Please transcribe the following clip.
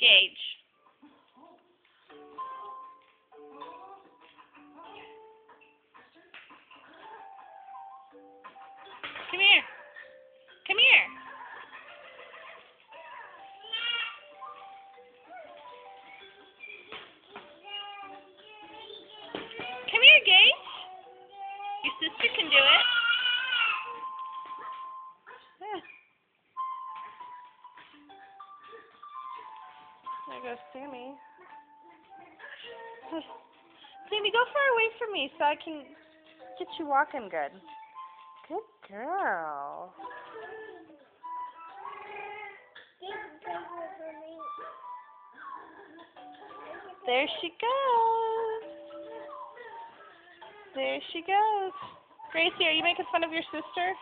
Gage. Come here. Come here. Come here, Gage. Your sister can do it. Yeah. There goes Sammy. Sammy, go far away from me so I can get you walking good. Good girl. There she goes. There she goes. Gracie, are you making fun of your sister?